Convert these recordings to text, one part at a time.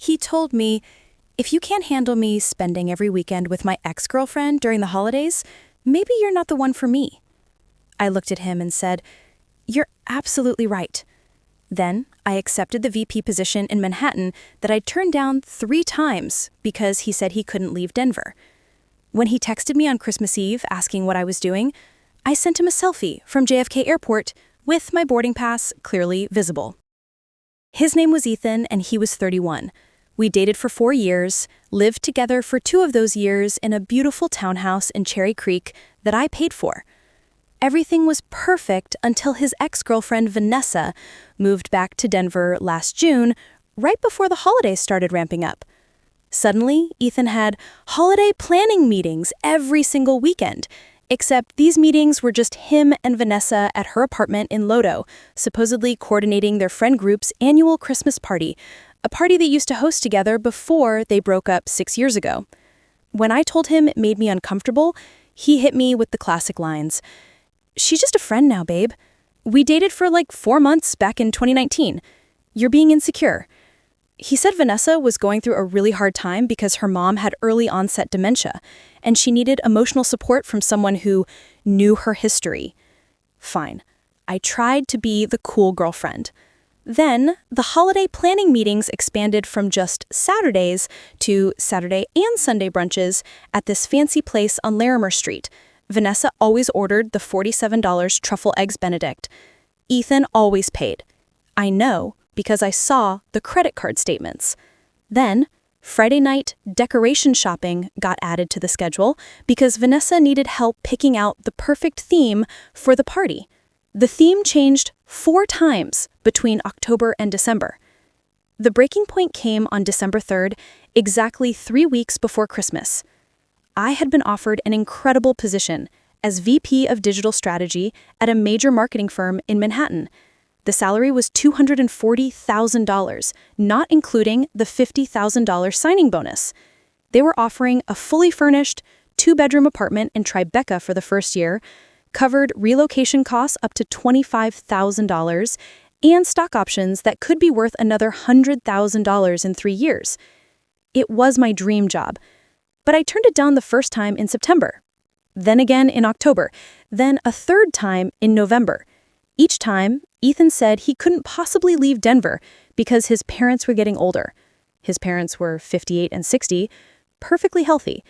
He told me, if you can't handle me spending every weekend with my ex-girlfriend during the holidays, maybe you're not the one for me. I looked at him and said, you're absolutely right. Then I accepted the VP position in Manhattan that I'd turned down 3 times because he said he couldn't leave Denver. When he texted me on Christmas Eve asking what I was doing, I sent him a selfie from JFK Airport with my boarding pass clearly visible. His name was Ethan and he was 31. We dated for 4 years, lived together for 2 of those years in a beautiful townhouse in Cherry Creek that I paid for. Everything was perfect until his ex-girlfriend Vanessa moved back to Denver last June, right before the holidays started ramping up. Suddenly, Ethan had holiday planning meetings every single weekend, except these meetings were just him and Vanessa at her apartment in Lodo, supposedly coordinating their friend group's annual Christmas party, a party they used to host together before they broke up 6 years ago. When I told him it made me uncomfortable, he hit me with the classic lines. She's just a friend now, babe. We dated for like 4 months back in 2019. You're being insecure. He said Vanessa was going through a really hard time because her mom had early onset dementia, and she needed emotional support from someone who knew her history. Fine. I tried to be the cool girlfriend. Then, the holiday planning meetings expanded from just Saturdays to Saturday and Sunday brunches at this fancy place on Larimer Street. Vanessa always ordered the $47 truffle eggs Benedict. Ethan always paid. I know because I saw the credit card statements. Then, Friday night decoration shopping got added to the schedule because Vanessa needed help picking out the perfect theme for the party. The theme changed 4 times between October and December. The breaking point came on December 3rd, exactly 3 weeks before Christmas. I had been offered an incredible position as VP of Digital Strategy at a major marketing firm in Manhattan. The salary was $240,000, not including the $50,000 signing bonus. They were offering a fully furnished, 2-bedroom apartment in Tribeca for the first year, covered relocation costs up to $25,000, and stock options that could be worth another $100,000 in 3 years. It was my dream job. But I turned it down the first time in September, then again in October, then a 3rd time in November. Each time, Ethan said he couldn't possibly leave Denver because his parents were getting older. His parents were 58 and 60, perfectly healthy,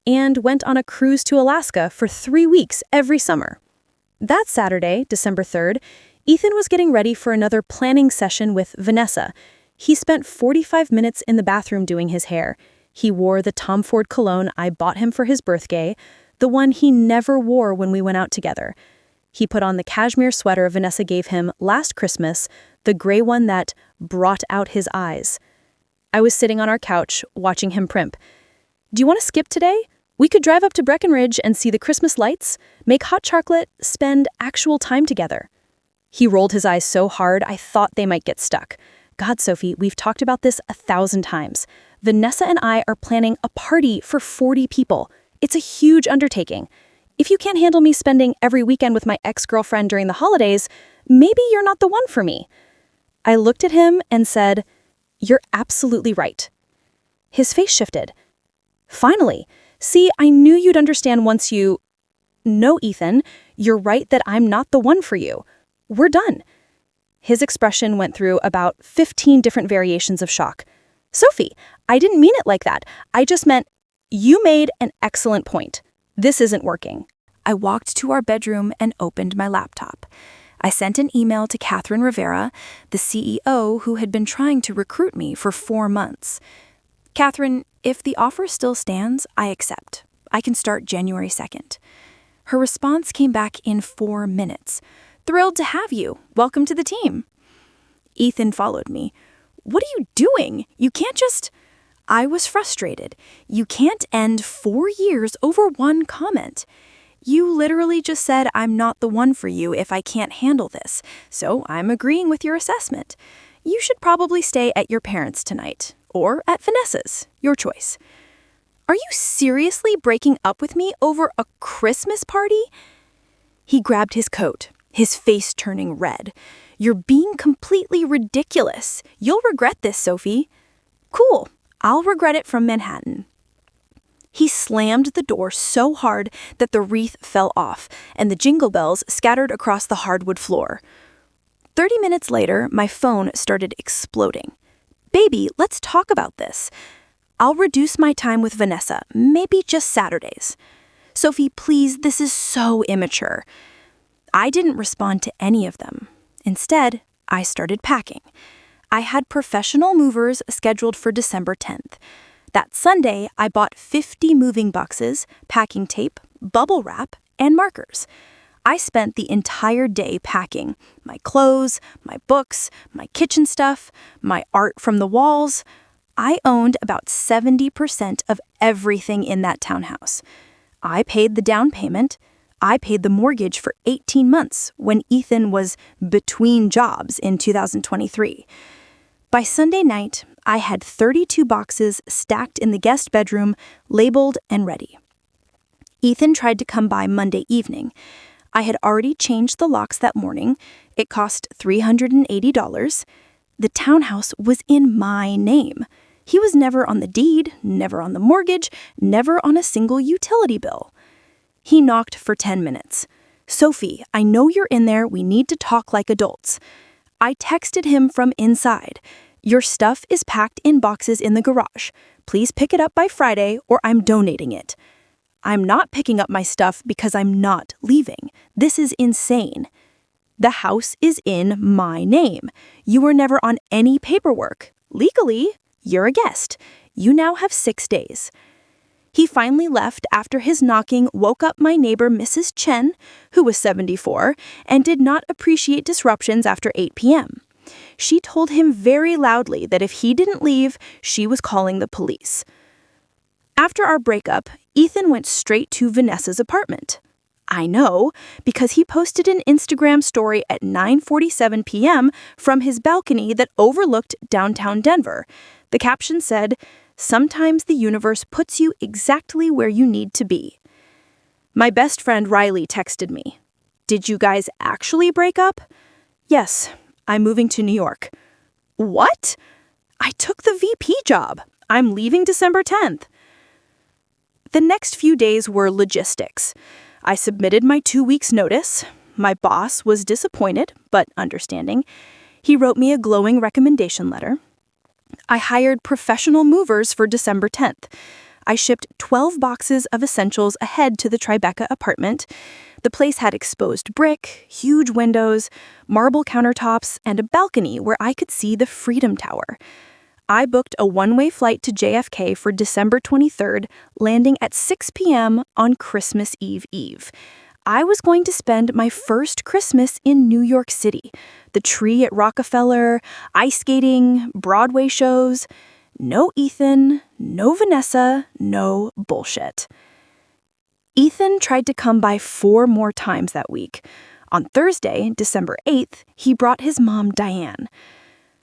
and went on a cruise to Alaska for 3 weeks every summer. That Saturday, December 3rd, Ethan was getting ready for another planning session with Vanessa. He spent 45 minutes in the bathroom doing his hair. He wore the Tom Ford cologne I bought him for his birthday, the one he never wore when we went out together. He put on the cashmere sweater Vanessa gave him last Christmas, the gray one that brought out his eyes. I was sitting on our couch, watching him primp. Do you want to skip today? We could drive up to Breckenridge and see the Christmas lights, make hot chocolate, spend actual time together. He rolled his eyes so hard I thought they might get stuck. God, Sophie, we've talked about this 1,000 times. Vanessa and I are planning a party for 40 people. It's a huge undertaking. If you can't handle me spending every weekend with my ex-girlfriend during the holidays, maybe you're not the one for me. I looked at him and said, you're absolutely right. His face shifted. Finally, see, I knew you'd understand once you... No, Ethan, you're right that I'm not the one for you. We're done. His expression went through about 15 different variations of shock. Sophie, I didn't mean it like that. I just meant, you made an excellent point. This isn't working. I walked to our bedroom and opened my laptop. I sent an email to Catherine Rivera, the CEO who had been trying to recruit me for 4 months. Catherine, if the offer still stands, I accept. I can start January 2nd. Her response came back in 4 minutes. Thrilled to have you. Welcome to the team. Ethan followed me. What are you doing? You can't just... I was frustrated. You can't end 4 years over one comment. You literally just said I'm not the one for you if I can't handle this, so I'm agreeing with your assessment. You should probably stay at your parents' tonight, or at Vanessa's, your choice. Are you seriously breaking up with me over a Christmas party? He grabbed his coat, his face turning red. You're being completely ridiculous. You'll regret this, Sophie. Cool. I'll regret it from Manhattan." He slammed the door so hard that the wreath fell off and the jingle bells scattered across the hardwood floor. 30 minutes later, my phone started exploding. "Baby, let's talk about this. I'll reduce my time with Vanessa, maybe just Saturdays." "Sophie, please, this is so immature." I didn't respond to any of them. Instead, I started packing. I had professional movers scheduled for December 10th. That Sunday, I bought 50 moving boxes, packing tape, bubble wrap, and markers. I spent the entire day packing my clothes, my books, my kitchen stuff, my art from the walls. I owned about 70% of everything in that townhouse. I paid the down payment. I paid the mortgage for 18 months when Ethan was between jobs in 2023. By Sunday night, I had 32 boxes stacked in the guest bedroom, labeled and ready. Ethan tried to come by Monday evening. I had already changed the locks that morning. It cost $380. The townhouse was in my name. He was never on the deed, never on the mortgage, never on a single utility bill. He knocked for 10 minutes. "Sophie, I know you're in there. We need to talk like adults." I texted him from inside. "Your stuff is packed in boxes in the garage. Please pick it up by Friday or I'm donating it." "I'm not picking up my stuff because I'm not leaving. This is insane. The house is in my name. You were never on any paperwork. Legally, you're a guest. You now have 6 days." He finally left after his knocking woke up my neighbor Mrs. Chen, who was 74, and did not appreciate disruptions after 8 p.m. She told him very loudly that if he didn't leave, she was calling the police. After our breakup, Ethan went straight to Vanessa's apartment. I know, because he posted an Instagram story at 9:47 p.m. from his balcony that overlooked downtown Denver. The caption said, "Sometimes the universe puts you exactly where you need to be." My best friend Riley texted me, "Did you guys actually break up?" "Yes, I'm moving to New York." "What?" "I took the VP job. I'm leaving December 10th. The next few days were logistics. I submitted my 2 weeks' notice. My boss was disappointed, but understanding. He wrote me a glowing recommendation letter. I hired professional movers for December 10th. I shipped 12 boxes of essentials ahead to the Tribeca apartment. The place had exposed brick, huge windows, marble countertops, and a balcony where I could see the Freedom Tower. I booked a one-way flight to JFK for December 23rd, landing at 6 p.m. on Christmas Eve. I was going to spend my first Christmas in New York City. The tree at Rockefeller, ice skating, Broadway shows. No Ethan, no Vanessa, no bullshit. Ethan tried to come by 4 more times that week. On Thursday, December 8th, he brought his mom, Diane.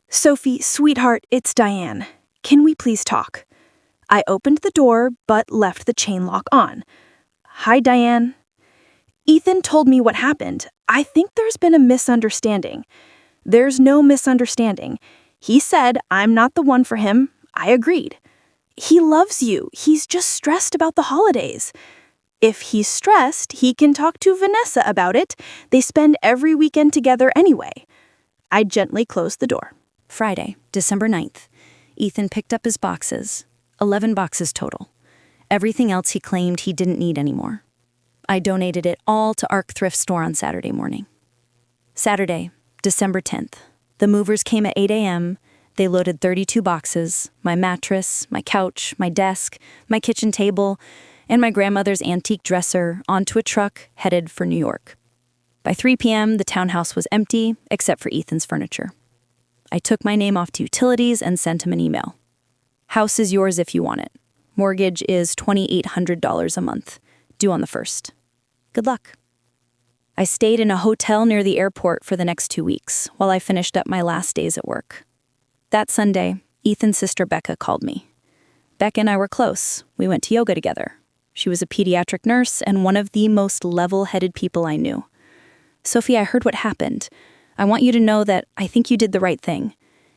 "Sophie, sweetheart, it's Diane. Can we please talk?" I opened the door, but left the chain lock on. "Hi, Diane." "Ethan told me what happened. I think there's been a misunderstanding." "There's no misunderstanding. He said I'm not the one for him. I agreed. He loves you. He's just stressed about the holidays." "If he's stressed, he can talk to Vanessa about it. They spend every weekend together anyway." I gently closed the door. Friday, December 9th. Ethan picked up his boxes. 11 boxes total. Everything else he claimed he didn't need anymore. I donated it all to Arc Thrift Store on Saturday morning. Saturday, December 10th. The movers came at 8 a.m. They loaded 32 boxes, my mattress, my couch, my desk, my kitchen table, and my grandmother's antique dresser onto a truck headed for New York. By 3 p.m., the townhouse was empty, except for Ethan's furniture. I took my name off to utilities and sent him an email. "House is yours if you want it. Mortgage is $2,800 a month, due on the 1st. Good luck." I stayed in a hotel near the airport for the next 2 weeks while I finished up my last days at work. That Sunday, Ethan's sister Becca called me. Becca and I were close. We went to yoga together. She was a pediatric nurse and one of the most level-headed people I knew. "Sophie, I heard what happened. I want you to know that I think you did the right thing.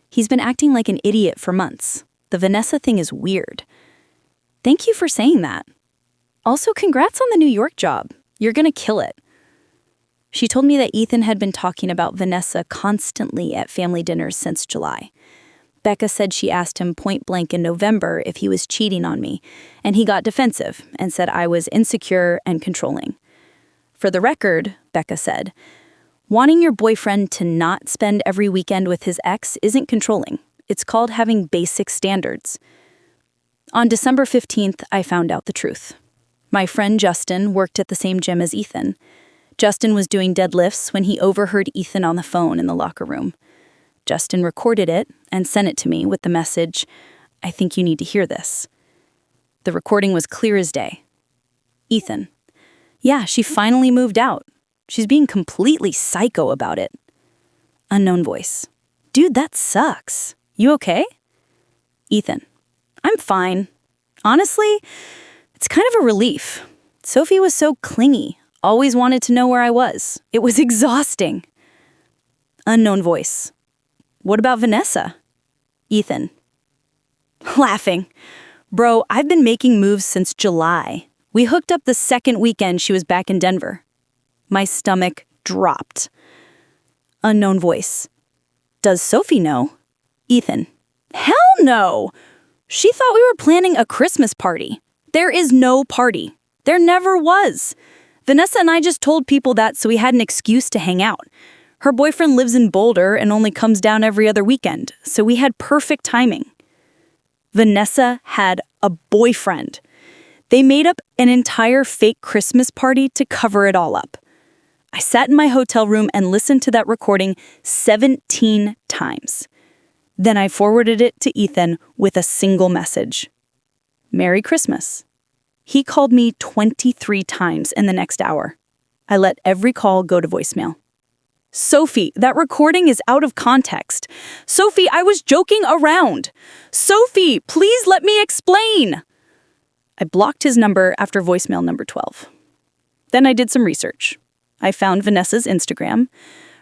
He's been acting like an idiot for months. The Vanessa thing is weird. Thank you for saying that. Also, congrats on the New York job. You're gonna kill it. She told me that Ethan had been talking about Vanessa constantly at family dinners since July. Becca said she asked him point blank in November if he was cheating on me, and he got defensive and said I was insecure and controlling. For the record, Becca said, wanting your boyfriend to not spend every weekend with his ex isn't controlling. It's called having basic standards. On December 15th, I found out the truth. My friend Justin worked at the same gym as Ethan. Justin was doing deadlifts when he overheard Ethan on the phone in the locker room. Justin recorded it and sent it to me with the message, "I think you need to hear this." The recording was clear as day. Ethan: "Yeah, she finally moved out. She's being completely psycho about it." Unknown voice: "Dude, that sucks. You okay?" Ethan: "I'm fine. Honestly, it's kind of a relief. Sophie was so clingy, always wanted to know where I was. It was exhausting." Unknown voice: "What about Vanessa?" Ethan: laughing: "Bro, I've been making moves since July. We hooked up the second weekend she was back in Denver." My stomach dropped. Unknown voice: "Does Sophie know?" Ethan: "Hell no! She thought we were planning a Christmas party. There is no party. There never was. Vanessa and I just told people that so we had an excuse to hang out. Her boyfriend lives in Boulder and only comes down every other weekend, so we had perfect timing." Vanessa had a boyfriend. They made up an entire fake Christmas party to cover it all up. I sat in my hotel room and listened to that recording 17 times. Then I forwarded it to Ethan with a single message: "Merry Christmas." He called me 23 times in the next hour. I let every call go to voicemail. "Sophie, that recording is out of context. Sophie, I was joking around. Sophie, please let me explain." I blocked his number after voicemail number 12. Then I did some research. I found Vanessa's Instagram.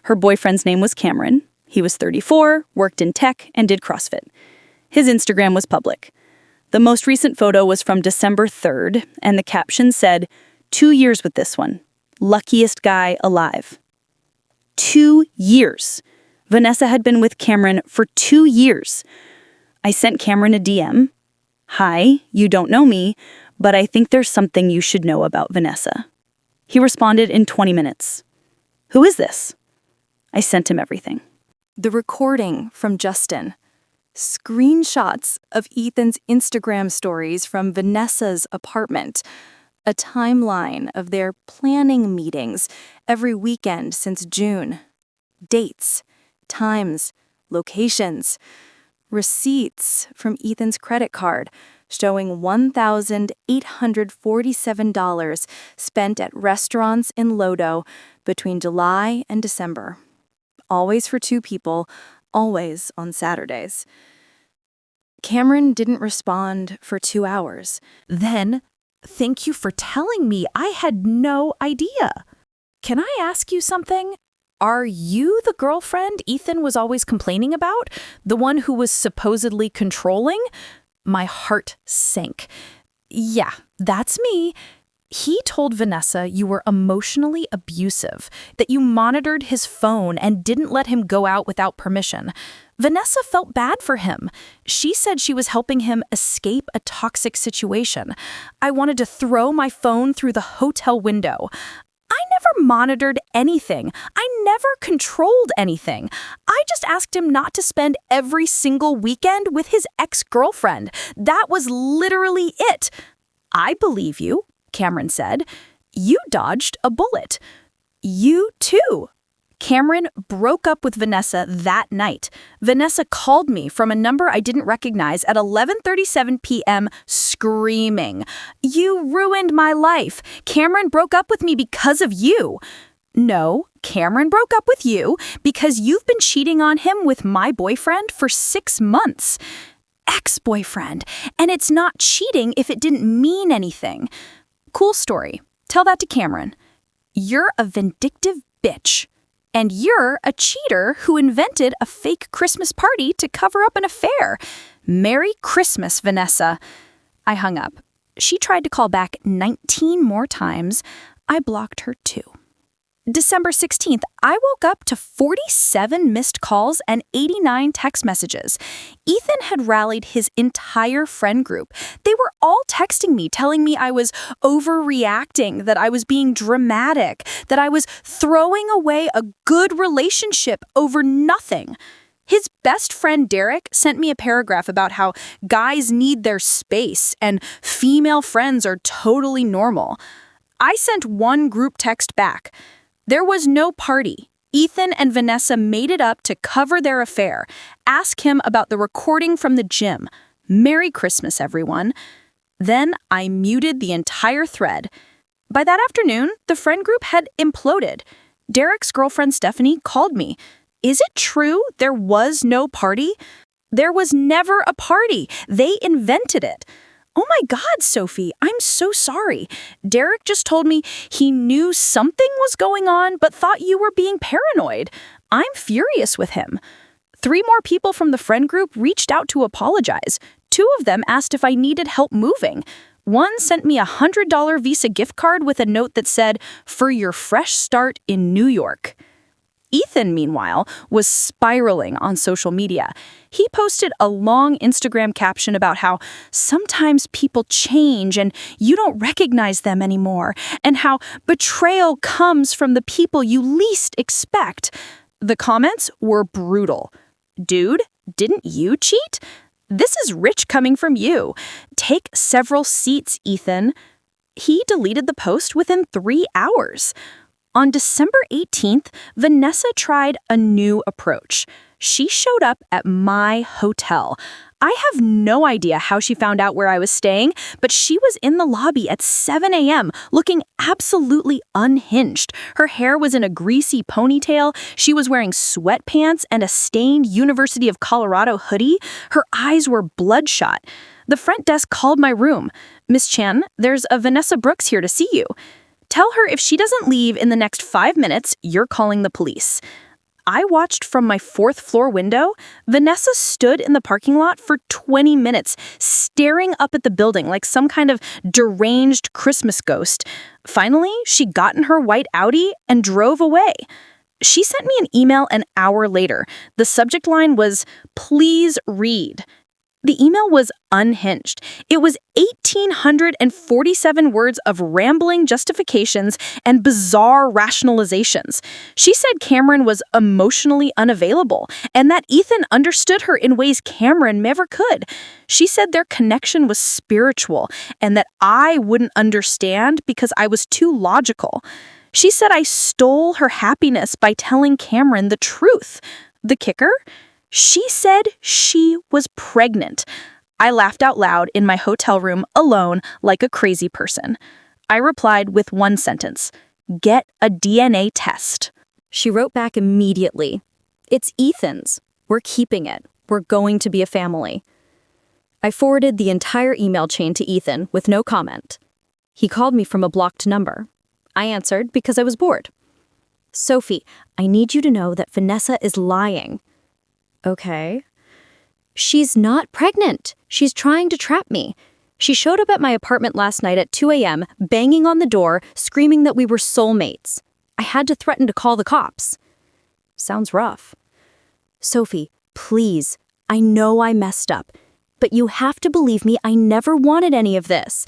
Her boyfriend's name was Cameron. He was 34, worked in tech, and did CrossFit. His Instagram was public. The most recent photo was from December 3rd, and the caption said, "2 years with this one. Luckiest guy alive." 2 years. Vanessa had been with Cameron for 2 years. I sent Cameron a DM. "Hi, you don't know me, but I think there's something you should know about Vanessa." He responded in 20 minutes. "Who is this?" I sent him everything. The recording from Justin. Screenshots of Ethan's Instagram stories from Vanessa's apartment. A timeline of their planning meetings every weekend since June. Dates, times, locations. Receipts from Ethan's credit card showing $1,847 spent at restaurants in Lodo between July and December. Always for 2 people, always on Saturdays. Cameron didn't respond for 2 hours. Then, "Thank you for telling me. I had no idea. Can I ask you something? Are you the girlfriend Ethan was always complaining about? The one who was supposedly controlling?" My heart sank. "Yeah, that's me. He told Vanessa you were emotionally abusive, that you monitored his phone and didn't let him go out without permission. Vanessa felt bad for him. She said she was helping him escape a toxic situation. I wanted to throw my phone through the hotel window. I never monitored anything. I never controlled anything. I just asked him not to spend every single weekend with his ex-girlfriend. That was literally it." "I believe you," Cameron said. "You dodged a bullet. You too." Cameron broke up with Vanessa that night. Vanessa called me from a number I didn't recognize at 11:37 p.m. screaming, "You ruined my life. Cameron broke up with me because of you." "No, Cameron broke up with you because you've been cheating on him with my boyfriend for 6 months. Ex-boyfriend. And it's not cheating if it didn't mean anything." Cool story. Tell that to Cameron. "You're a vindictive bitch. And you're a cheater who invented a fake Christmas party to cover up an affair. Merry Christmas, Vanessa. I hung up. She tried to call back 19 more times. I blocked her too. December 16th, I woke up to 47 missed calls and 89 text messages. Ethan had rallied his entire friend group. They were all texting me, telling me I was overreacting, that I was being dramatic, that I was throwing away a good relationship over nothing. His best friend Derek sent me a paragraph about how guys need their space and female friends are totally normal. I sent one group text back. There was no party. Ethan and Vanessa made it up to cover their affair. Ask him about the recording from the gym. Merry Christmas, everyone. Then I muted the entire thread. By that afternoon, the friend group had imploded. Derek's girlfriend Stephanie called me. Is it true there was no party? There was never a party. They invented it. Oh my God, Sophie, I'm so sorry. Derek just told me he knew something was going on but thought you were being paranoid. I'm furious with him. 3 more people from the friend group reached out to apologize. 2 of them asked if I needed help moving. One sent me a $100 Visa gift card with a note that said, "For your fresh start in New York." Ethan, meanwhile, was spiraling on social media. He posted a long Instagram caption about how sometimes people change and you don't recognize them anymore, and how betrayal comes from the people you least expect. The comments were brutal. Dude, didn't you cheat? This is rich coming from you. Take several seats, Ethan. He deleted the post within 3 hours. On December 18th, Vanessa tried a new approach. She showed up at my hotel. I have no idea how she found out where I was staying, but she was in the lobby at 7 a.m., looking absolutely unhinged. Her hair was in a greasy ponytail, she was wearing sweatpants and a stained University of Colorado hoodie. Her eyes were bloodshot. The front desk called my room. "Miss Chan, there's a Vanessa Brooks here to see you. Tell her if she doesn't leave in the next 5 minutes, you're calling the police." I watched from my 4th floor window. Vanessa stood in the parking lot for 20 minutes, staring up at the building like some kind of deranged Christmas ghost. Finally, she got in her white Audi and drove away. She sent me an email an hour later. The subject line was, "Please read." The email was unhinged. It was 1,847 words of rambling justifications and bizarre rationalizations. She said Cameron was emotionally unavailable and that Ethan understood her in ways Cameron never could. She said their connection was spiritual and that I wouldn't understand because I was too logical. She said I stole her happiness by telling Cameron the truth. The kicker? She said she was pregnant. I laughed out loud in my hotel room alone like a crazy person. I replied with one sentence, "Get a DNA test." She wrote back immediately, "It's Ethan's. We're keeping it. We're going to be a family." I forwarded the entire email chain to Ethan with no comment. He called me from a blocked number. I answered because I was bored. "Sophie, I need you to know that Vanessa is lying." "Okay." "She's not pregnant. She's trying to trap me. She showed up at my apartment last night at 2 a.m., banging on the door, screaming that we were soulmates. I had to threaten to call the cops." Sounds rough. "Sophie, please. I know I messed up. But you have to believe me, I never wanted any of this.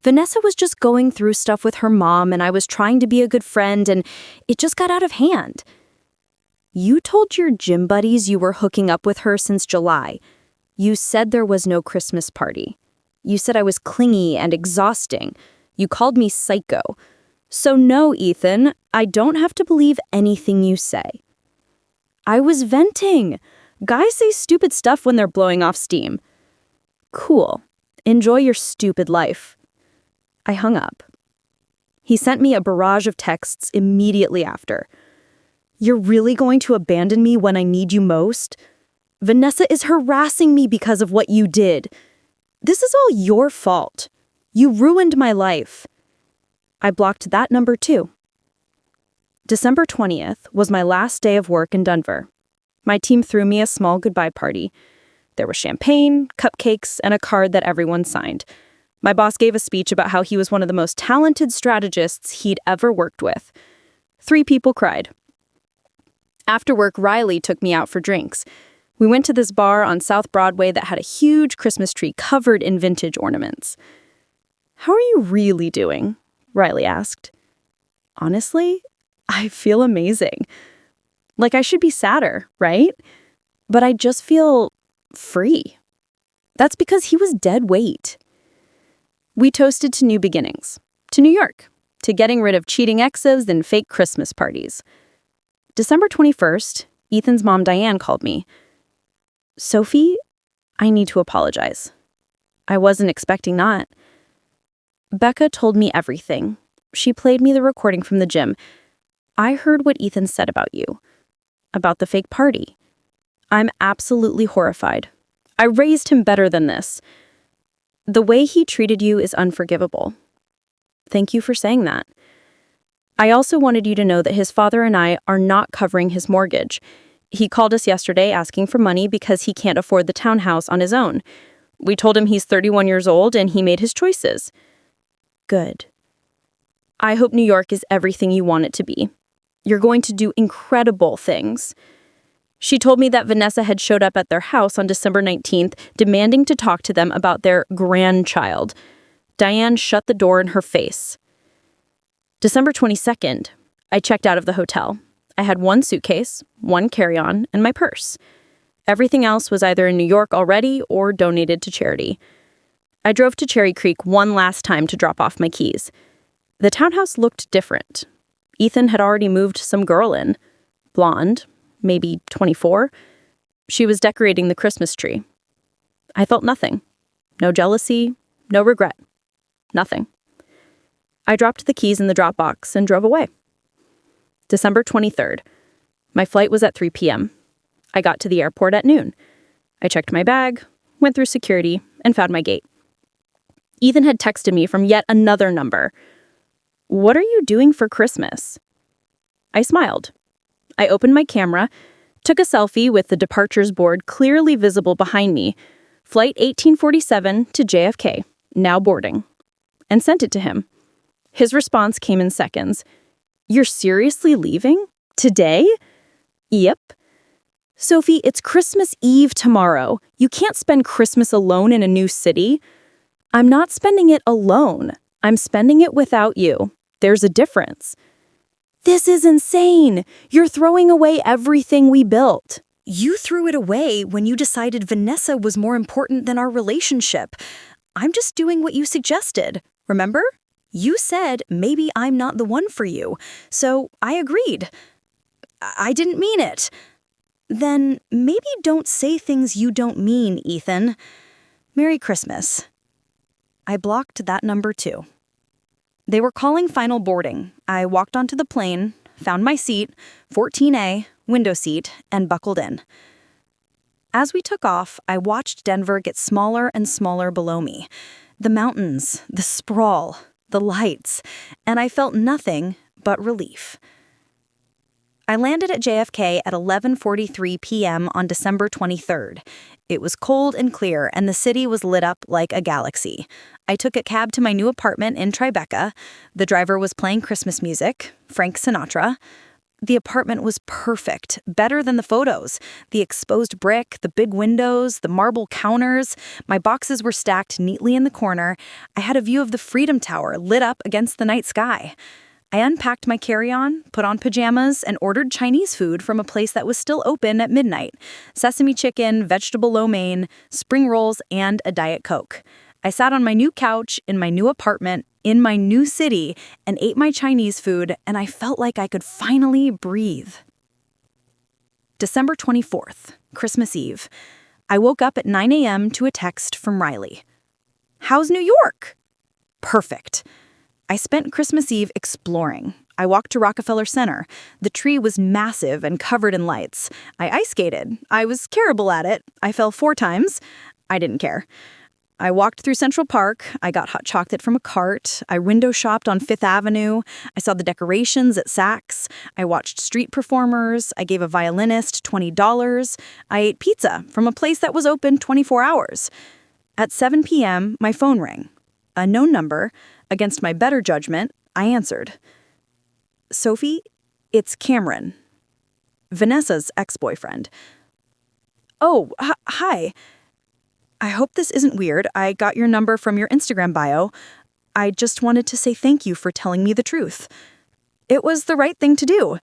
Vanessa was just going through stuff with her mom, and I was trying to be a good friend, and it just got out of hand. You told your gym buddies you were hooking up with her since July. You said there was no Christmas party. You said I was clingy and exhausting. You called me psycho. So no, Ethan, I don't have to believe anything you say." I was venting. Guys say stupid stuff when they're blowing off steam. "Cool. Enjoy your stupid life." I hung up. He sent me a barrage of texts immediately after. "You're really going to abandon me when I need you most? Vanessa is harassing me because of what you did. This is all your fault. You ruined my life." I blocked that number too. December 20th was my last day of work in Denver. My team threw me a small goodbye party. There was champagne, cupcakes, and a card that everyone signed. My boss gave a speech about how he was one of the most talented strategists he'd ever worked with. 3 people cried. After work, Riley took me out for drinks. We went to this bar on South Broadway that had a huge Christmas tree covered in vintage ornaments. "How are you really doing?" Riley asked. "Honestly, I feel amazing. Like I should be sadder, right? But I just feel free." That's because he was dead weight. We toasted to new beginnings, to New York, to getting rid of cheating exes and fake Christmas parties. December 21st, Ethan's mom Diane called me. "Sophie, I need to apologize." I wasn't expecting that. "Becca told me everything. She played me the recording from the gym. I heard what Ethan said about you, about the fake party. I'm absolutely horrified. I raised him better than this. The way he treated you is unforgivable. Thank you for saying that. I also wanted you to know that his father and I are not covering his mortgage. He called us yesterday asking for money because he can't afford the townhouse on his own. We told him he's 31 years old and he made his choices." Good. I hope New York is everything you want it to be. You're going to do incredible things. She told me that Vanessa had showed up at their house on December 19th, demanding to talk to them about their grandchild. Diane shut the door in her face. December 22nd, I checked out of the hotel. I had 1 suitcase, 1 carry-on, and my purse. Everything else was either in New York already or donated to charity. I drove to Cherry Creek one last time to drop off my keys. The townhouse looked different. Ethan had already moved some girl in. Blonde, maybe 24. She was decorating the Christmas tree. I felt nothing. No jealousy, no regret. Nothing. I dropped the keys in the drop box and drove away. December 23rd. My flight was at 3 p.m. I got to the airport at noon. I checked my bag, went through security, and found my gate. Ethan had texted me from yet another number. "What are you doing for Christmas?" I smiled. I opened my camera, took a selfie with the departures board clearly visible behind me, Flight 1847 to JFK, now boarding, and sent it to him. His response came in seconds. "You're seriously leaving? Today?" "Yep." "Sophie, it's Christmas Eve tomorrow. You can't spend Christmas alone in a new city." "I'm not spending it alone. I'm spending it without you. There's a difference." "This is insane. You're throwing away everything we built." "You threw it away when you decided Vanessa was more important than our relationship. I'm just doing what you suggested. Remember? You said maybe I'm not the one for you. So I agreed. I didn't mean it." "Then maybe don't say things you don't mean, Ethan. Merry Christmas." I blocked that number too. They were calling final boarding. I walked onto the plane, found my seat, 14A, window seat, and buckled in. As we took off, I watched Denver get smaller and smaller below me. The mountains, the sprawl, the lights, and I felt nothing but relief. I landed at JFK at 11:43 p.m. on December 23rd. It was cold and clear, and the city was lit up like a galaxy. I took a cab to my new apartment in Tribeca. The driver was playing Christmas music, Frank Sinatra. The apartment was perfect, better than the photos. The exposed brick, the big windows, the marble counters. My boxes were stacked neatly in the corner. I had a view of the Freedom Tower lit up against the night sky. I unpacked my carry-on, put on pajamas, and ordered Chinese food from a place that was still open at midnight. Sesame chicken, vegetable lo mein, spring rolls, and a Diet Coke. I sat on my new couch in my new apartment in my new city and ate my Chinese food, and I felt like I could finally breathe. December 24th, Christmas Eve. I woke up at 9 a.m. to a text from Riley. "How's New York?" "Perfect." I spent Christmas Eve exploring. I walked to Rockefeller Center. The tree was massive and covered in lights. I ice skated. I was terrible at it. I fell 4 times. I didn't care. I walked through Central Park. I got hot chocolate from a cart. I window shopped on Fifth Avenue. I saw the decorations at Saks. I watched street performers. I gave a violinist $20. I ate pizza from a place that was open 24 hours. At 7 p.m., my phone rang. A known number. Against my better judgment, I answered. Sophie, it's Cameron. Vanessa's ex-boyfriend. Oh, hi. I hope this isn't weird. I got your number from your Instagram bio. I just wanted to say thank you for telling me the truth. It was the right thing to do.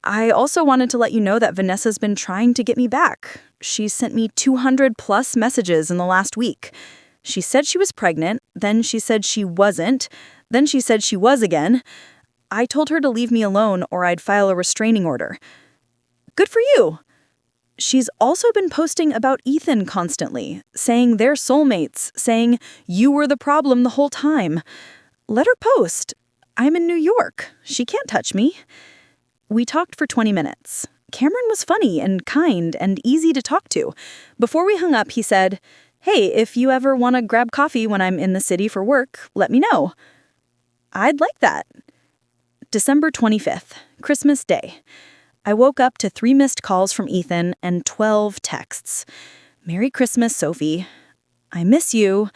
I also wanted to let you know that Vanessa's been trying to get me back. She sent me 200 plus messages in the last week. She said she was pregnant, then she said she wasn't, then she said she was again. I told her to leave me alone or I'd file a restraining order. Good for you! She's also been posting about Ethan constantly, saying they're soulmates, saying you were the problem the whole time. Let her post. I'm in New York. She can't touch me. We talked for 20 minutes. Cameron was funny and kind and easy to talk to. Before we hung up, he said, "Hey, if you ever want to grab coffee when I'm in the city for work, let me know." I'd like that. December 25th, Christmas Day. I woke up to 3 missed calls from Ethan and 12 texts. Merry Christmas, Sophie. I miss you.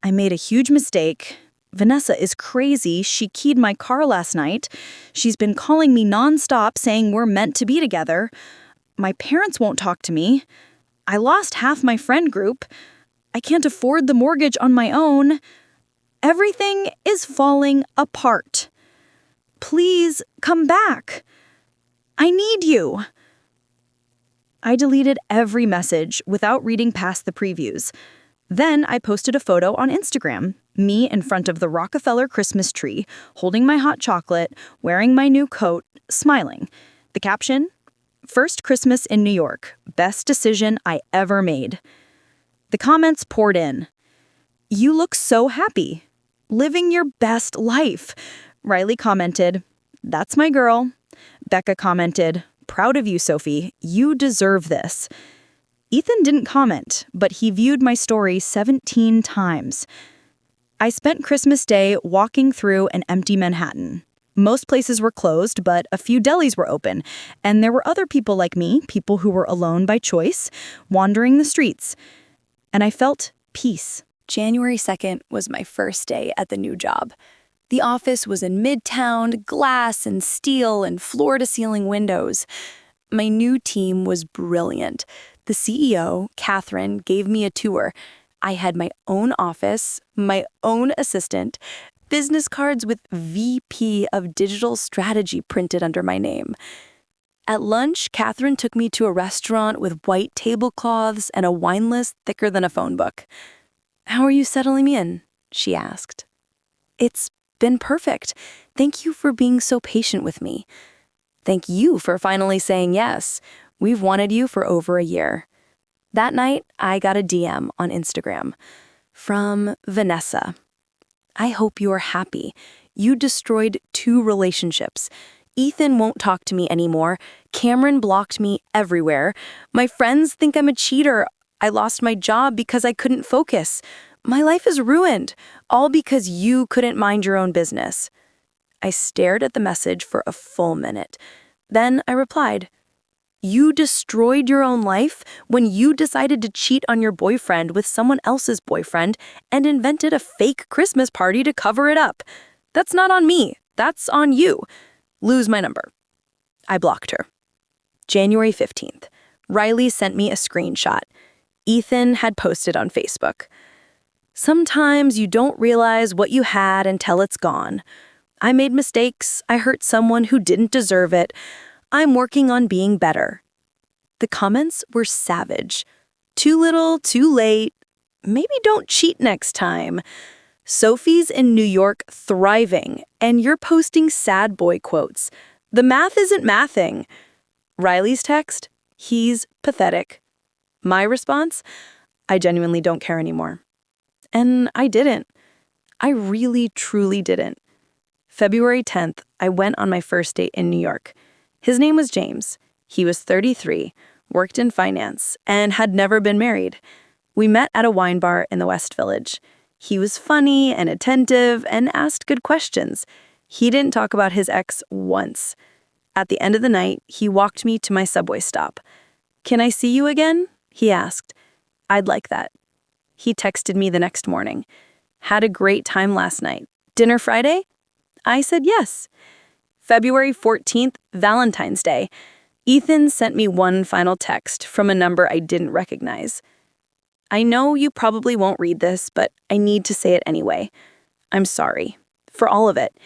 I made a huge mistake. Vanessa is crazy. She keyed my car last night. She's been calling me nonstop saying we're meant to be together. My parents won't talk to me. I lost half my friend group. I can't afford the mortgage on my own. Everything is falling apart. Please come back. I need you. I deleted every message without reading past the previews. Then I posted a photo on Instagram, me in front of the Rockefeller Christmas tree, holding my hot chocolate, wearing my new coat, smiling. The caption, "First Christmas in New York, best decision I ever made." The comments poured in. "You look so happy. Living your best life." Riley commented, "That's my girl." Becca commented, "Proud of you, Sophie. You deserve this." Ethan didn't comment, but he viewed my story 17 times. I spent Christmas Day walking through an empty Manhattan. Most places were closed, but a few delis were open, and there were other people like me, people who were alone by choice, wandering the streets. And I felt peace. January 2nd was my first day at the new job. The office was in Midtown, glass and steel and floor-to-ceiling windows. My new team was brilliant. The CEO, Catherine, gave me a tour. I had my own office, my own assistant, business cards with VP of Digital Strategy printed under my name. At lunch, Catherine took me to a restaurant with white tablecloths and a wine list thicker than a phone book. "How are you settling me in?" she asked. "It's been perfect. Thank you for being so patient with me." "Thank you for finally saying yes. We've wanted you for over a year." That night, I got a DM on Instagram from Vanessa. "I hope you are happy. You destroyed 2 relationships. Ethan won't talk to me anymore. Cameron blocked me everywhere. My friends think I'm a cheater. I lost my job because I couldn't focus. My life is ruined, all because you couldn't mind your own business." I stared at the message for a full minute. Then I replied, "You destroyed your own life when you decided to cheat on your boyfriend with someone else's boyfriend and invented a fake Christmas party to cover it up. That's not on me. That's on you. Lose my number." I blocked her. January 15th. Riley sent me a screenshot. Ethan had posted on Facebook. "Sometimes you don't realize what you had until it's gone. I made mistakes. I hurt someone who didn't deserve it. I'm working on being better." The comments were savage. "Too little, too late. Maybe don't cheat next time. Sophie's in New York thriving, and you're posting sad boy quotes. The math isn't mathing." Riley's text, "He's pathetic." My response, "I genuinely don't care anymore." And I didn't. I really, truly didn't. February 10th, I went on my first date in New York. His name was James. He was 33, worked in finance, and had never been married. We met at a wine bar in the West Village. He was funny and attentive and asked good questions. He didn't talk about his ex once. At the end of the night, he walked me to my subway stop. "Can I see you again?" he asked. "I'd like that." He texted me the next morning. "Had a great time last night. Dinner Friday?" I said yes. February 14th, Valentine's Day. Ethan sent me one final text from a number I didn't recognize. "I know you probably won't read this, but I need to say it anyway. I'm sorry. For all of it.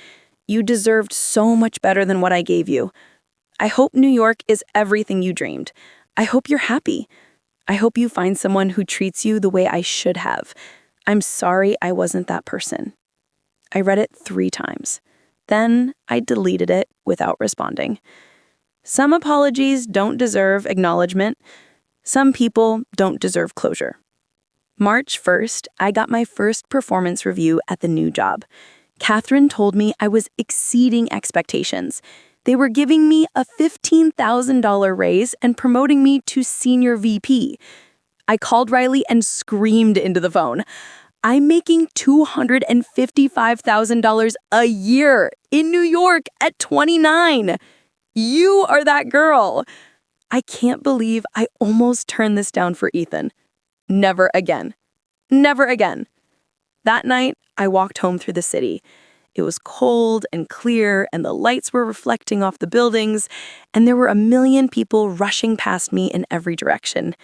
You deserved so much better than what I gave you. I hope New York is everything you dreamed. I hope you're happy. I hope you find someone who treats you the way I should have. I'm sorry I wasn't that person." I read it 3 times. Then I deleted it without responding. Some apologies don't deserve acknowledgement. Some people don't deserve closure. March 1st, I got my first performance review at the new job. Catherine told me I was exceeding expectations. They were giving me a $15,000 raise and promoting me to senior VP. I called Riley and screamed into the phone. "I'm making $255,000 a year in New York at 29. You are that girl." I can't believe I almost turned this down for Ethan. Never again. Never again. That night, I walked home through the city. It was cold and clear, and the lights were reflecting off the buildings, and there were a million people rushing past me in every direction.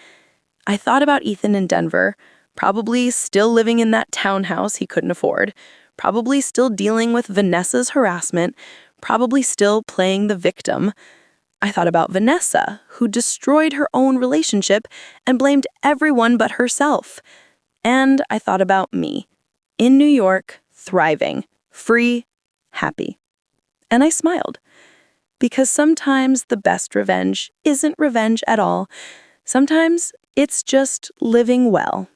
I thought about Ethan in Denver, probably still living in that townhouse he couldn't afford, probably still dealing with Vanessa's harassment, probably still playing the victim. I thought about Vanessa, who destroyed her own relationship and blamed everyone but herself. And I thought about me, in New York, thriving, free, happy. And I smiled. Because sometimes the best revenge isn't revenge at all. Sometimes it's just living well.